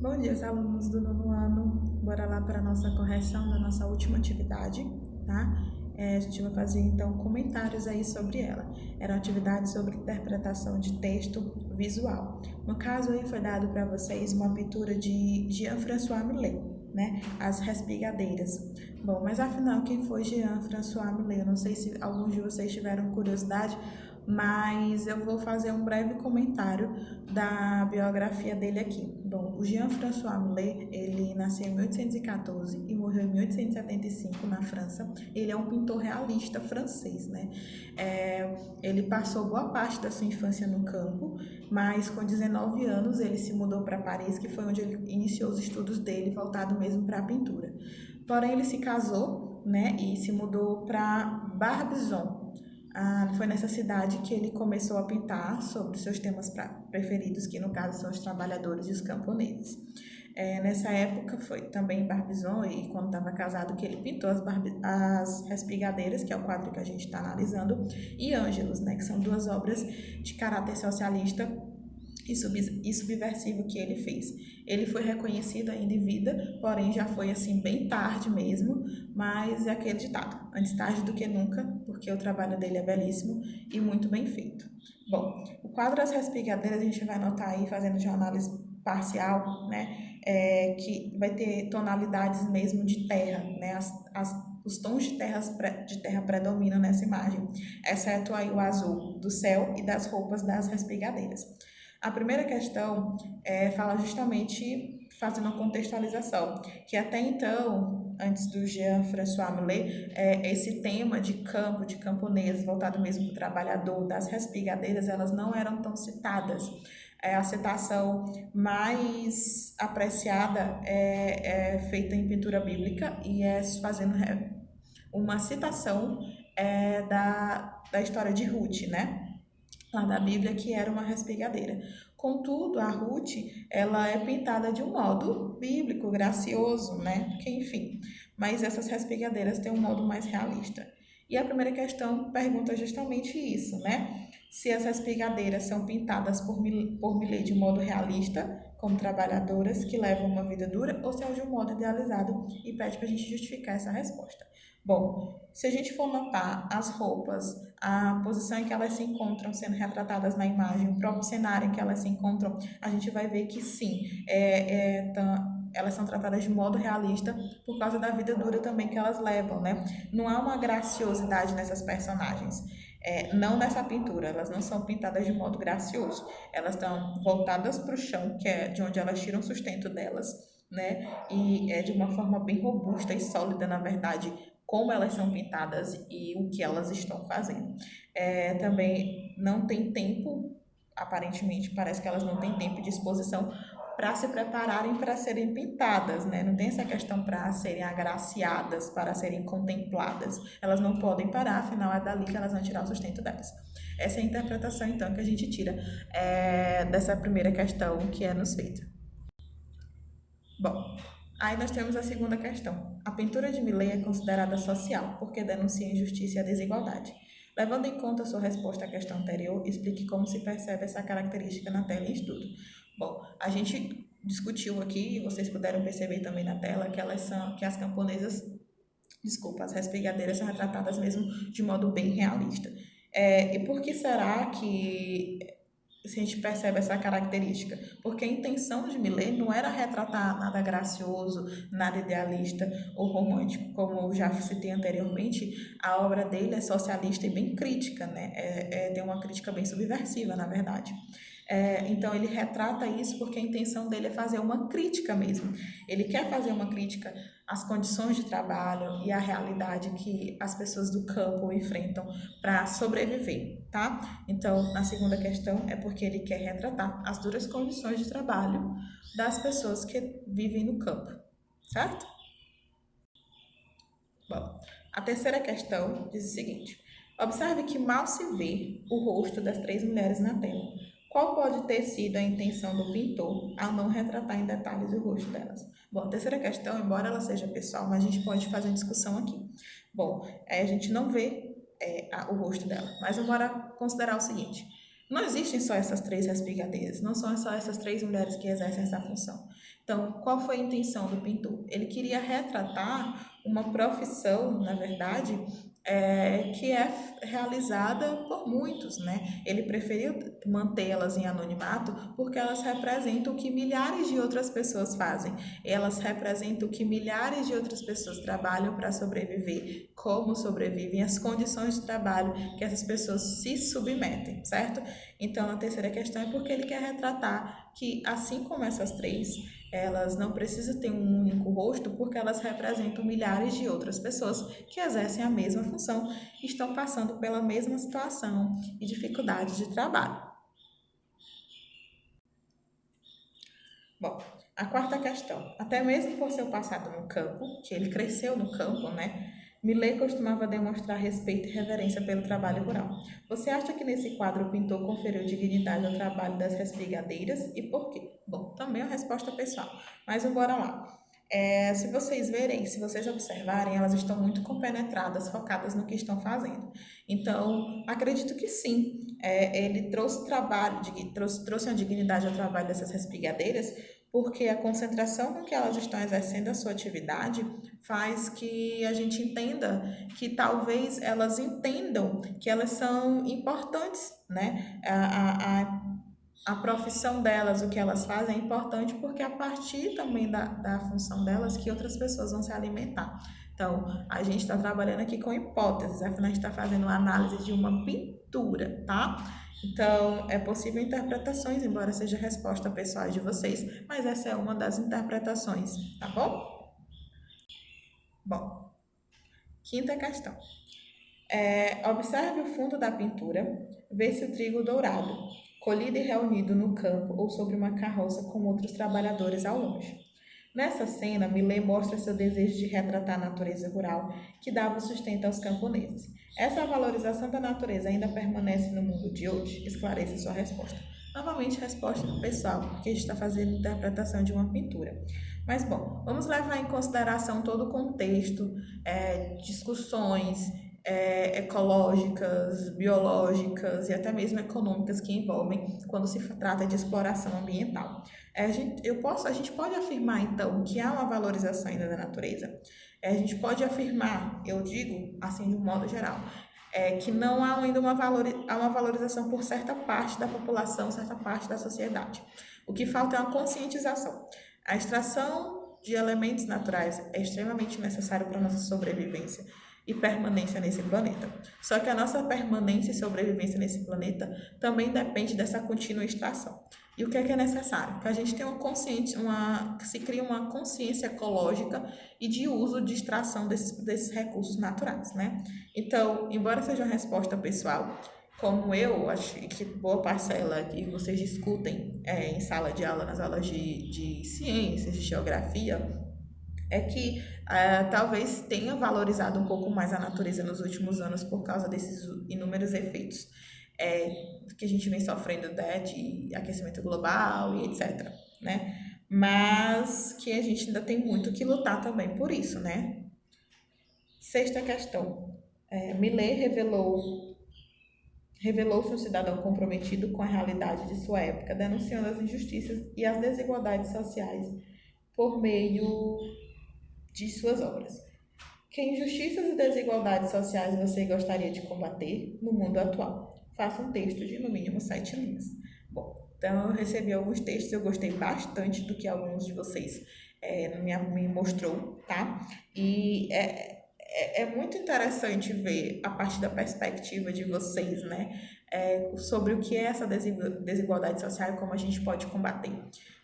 Bom dia, alunos do nono ano. Bora lá para a nossa correção da nossa última atividade, tá? A gente vai fazer, então, comentários aí sobre ela. Era uma atividade sobre interpretação de texto visual. No caso aí foi dado para vocês uma pintura de Jean-François Millet, né? As Respigadeiras. Bom, mas afinal, quem foi Jean-François Millet? Eu não sei se alguns de vocês tiveram curiosidade, mas eu vou fazer um breve comentário da biografia dele aqui. Bom, o Jean-François Millet, ele nasceu em 1814 e morreu em 1875 na França. Ele é um pintor realista francês, né? Ele passou boa parte da sua infância no campo, mas com 19 anos ele se mudou para Paris, que foi onde ele iniciou os estudos dele, voltado mesmo para a pintura. Porém, ele se casou, né, e se mudou para Barbizon. Foi nessa cidade que ele começou a pintar sobre seus temas preferidos, que no caso são os trabalhadores e os camponeses. Nessa época foi também em Barbizon, e quando estava casado, que ele pintou as Respigadeiras, que é o quadro que a gente está analisando, e Ângelos, né, que são duas obras de caráter socialista e subversivo que ele fez. Ele foi reconhecido ainda em vida, porém já foi assim bem tarde mesmo, mas é aquele ditado, antes tarde do que nunca, porque o trabalho dele é belíssimo e muito bem feito. Bom, o quadro das Respigadeiras a gente vai notar aí, fazendo de uma análise parcial, né, que vai ter tonalidades mesmo de terra, né, os tons de terra predominam nessa imagem, exceto aí o azul do céu e das roupas das Respigadeiras. A primeira questão fala justamente fazendo uma contextualização, que até então, antes do Jean-François Millet, esse tema de campo, de camponês, voltado mesmo para o trabalhador, das respigadeiras, elas não eram tão citadas. A citação mais apreciada é feita em pintura bíblica e é fazendo uma citação da história de Ruth, né? Lá da Bíblia, que era uma respigadeira. Contudo, a Ruth, ela é pintada de um modo bíblico, gracioso, né? Porque, enfim, mas essas respigadeiras têm um modo mais realista. E a primeira questão pergunta justamente isso, né? Se as respigadeiras são pintadas por Millet de um modo realista, como trabalhadoras que levam uma vida dura, ou se é de um modo idealizado, e pede para a gente justificar essa resposta. Bom, se a gente for notar as roupas, a posição em que elas se encontram sendo retratadas na imagem, o próprio cenário em que elas se encontram, a gente vai ver que sim, elas são tratadas de modo realista por causa da vida dura também que elas levam, né? Não há uma graciosidade nessas personagens. Não nessa pintura, elas não são pintadas de modo gracioso. Elas estão voltadas para o chão, que é de onde elas tiram o sustento delas, né? E é de uma forma bem robusta e sólida, na verdade, como elas são pintadas e o que elas estão fazendo. Também não tem tempo, aparentemente, parece que elas não têm tempo de exposição para se prepararem para serem pintadas, né? Não tem essa questão para serem agraciadas, para serem contempladas. Elas não podem parar, afinal é dali que elas vão tirar o sustento delas. Essa é a interpretação, então, que a gente tira dessa primeira questão que é nos feita. Bom, aí nós temos a segunda questão. A pintura de Millet é considerada social porque denuncia a injustiça e a desigualdade. Levando em conta a sua resposta à questão anterior, explique como se percebe essa característica na tela em estudo. Bom, a gente discutiu aqui, e vocês puderam perceber também na tela, que as camponesas, as respigadeiras são retratadas mesmo de modo bem realista. E por que será que se a gente percebe essa característica? Porque a intenção de Millet não era retratar nada gracioso, nada idealista ou romântico. Como eu já citei anteriormente, a obra dele é socialista e bem crítica, né? Tem uma crítica bem subversiva, na verdade. Então ele retrata isso porque a intenção dele é fazer uma crítica mesmo. Ele quer fazer uma crítica às condições de trabalho e à realidade que as pessoas do campo enfrentam para sobreviver, tá? Então, na segunda questão é porque ele quer retratar as duras condições de trabalho das pessoas que vivem no campo, certo? Bom, a terceira questão diz o seguinte: observe que mal se vê o rosto das três mulheres na tela. Qual pode ter sido a intenção do pintor ao não retratar em detalhes o rosto delas? Bom, a terceira questão, embora ela seja pessoal, mas a gente pode fazer uma discussão aqui. Bom, a gente não vê o rosto dela, mas bora considerar o seguinte: Não existem só essas 3 respigadeiras, não são só essas 3 mulheres que exercem essa função. Então, qual foi a intenção do pintor? Ele queria retratar uma profissão, na verdade, que é realizada por muitos, né? Ele preferiu mantê-las em anonimato porque elas representam o que milhares de outras pessoas fazem. Elas representam o que milhares de outras pessoas trabalham para sobreviver, como sobrevivem, as condições de trabalho que essas pessoas se submetem, certo? Então, a terceira questão é porque ele quer retratar que, assim como essas 3, elas não precisam ter um único rosto, porque elas representam milhares de outras pessoas que exercem a mesma função e estão passando pela mesma situação e dificuldade de trabalho. Bom, a quarta questão. Até mesmo por seu passado no campo, que ele cresceu no campo, né? Millet costumava demonstrar respeito e reverência pelo trabalho rural. Você acha que nesse quadro o pintor conferiu dignidade ao trabalho das respigadeiras e por quê? Bom, também é uma resposta pessoal, mas bora lá. Se vocês verem, se vocês observarem, elas estão muito compenetradas, focadas no que estão fazendo. Então, acredito que sim, ele trouxe trabalho, trouxe uma dignidade ao trabalho dessas respigadeiras, porque a concentração com que elas estão exercendo a sua atividade faz que a gente entenda que talvez elas entendam que elas são importantes, né? A profissão delas, o que elas fazem é importante porque é a partir também da função delas que outras pessoas vão se alimentar. Então, a gente está trabalhando aqui com hipóteses, afinal a gente está fazendo uma análise de uma pintura, tá? Então, é possível interpretações, embora seja a resposta pessoal de vocês, mas essa é uma das interpretações, tá bom? Bom, quinta questão. Observe o fundo da pintura, vê-se o trigo dourado, colhido e reunido no campo ou sobre uma carroça com outros trabalhadores ao longe. Nessa cena, Millet mostra seu desejo de retratar a natureza rural que dava sustento aos camponeses. Essa valorização da natureza ainda permanece no mundo de hoje? Esclareça sua resposta. Novamente, resposta pessoal, porque a gente está fazendo interpretação de uma pintura. Mas, bom, vamos levar em consideração todo o contexto, discussões ecológicas, biológicas e até mesmo econômicas que envolvem quando se trata de exploração ambiental. A gente pode afirmar, então, que há uma valorização ainda da natureza. A gente pode afirmar, eu digo assim de um modo geral, que não há ainda uma valorização por certa parte da população, certa parte da sociedade. O que falta é uma conscientização. A extração de elementos naturais é extremamente necessário para a nossa sobrevivência e permanência nesse planeta. Só que a nossa permanência e sobrevivência nesse planeta também depende dessa contínua extração. E o que é necessário? Que a gente tenha que se crie uma consciência ecológica e de uso de extração desses recursos naturais, né? Então, embora seja uma resposta pessoal, como eu acho que boa parcela que vocês discutem em sala de aula, nas aulas de ciências, de geografia, é que talvez tenha valorizado um pouco mais a natureza nos últimos anos por causa desses inúmeros efeitos que a gente vem sofrendo, né, de aquecimento global e etc, né? Mas que a gente ainda tem muito que lutar também por isso, né? Sexta questão. Millet revelou-se um cidadão comprometido com a realidade de sua época, denunciando as injustiças e as desigualdades sociais por meio de suas obras. Que injustiças e desigualdades sociais você gostaria de combater no mundo atual? Faça um texto de no mínimo 7 linhas. Bom, então eu recebi alguns textos, eu gostei bastante do que alguns de vocês me mostrou, tá? E é muito interessante ver a partir da perspectiva de vocês, né? Sobre o que é essa desigualdade social e como a gente pode combater.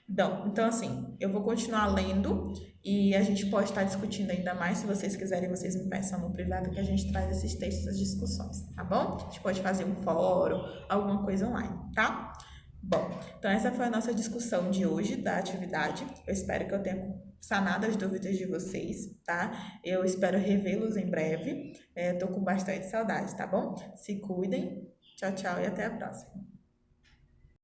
Então, assim, eu vou continuar lendo e a gente pode estar discutindo ainda mais. Se vocês quiserem, vocês me peçam no privado que a gente traz esses textos, as discussões, tá bom? A gente pode fazer um fórum, alguma coisa online, tá? Bom, então essa foi a nossa discussão de hoje da atividade. Eu espero que eu tenha sanado as dúvidas de vocês, tá? Eu espero revê-los em breve. Tô com bastante saudade, tá bom? Se cuidem. Tchau, tchau e até a próxima.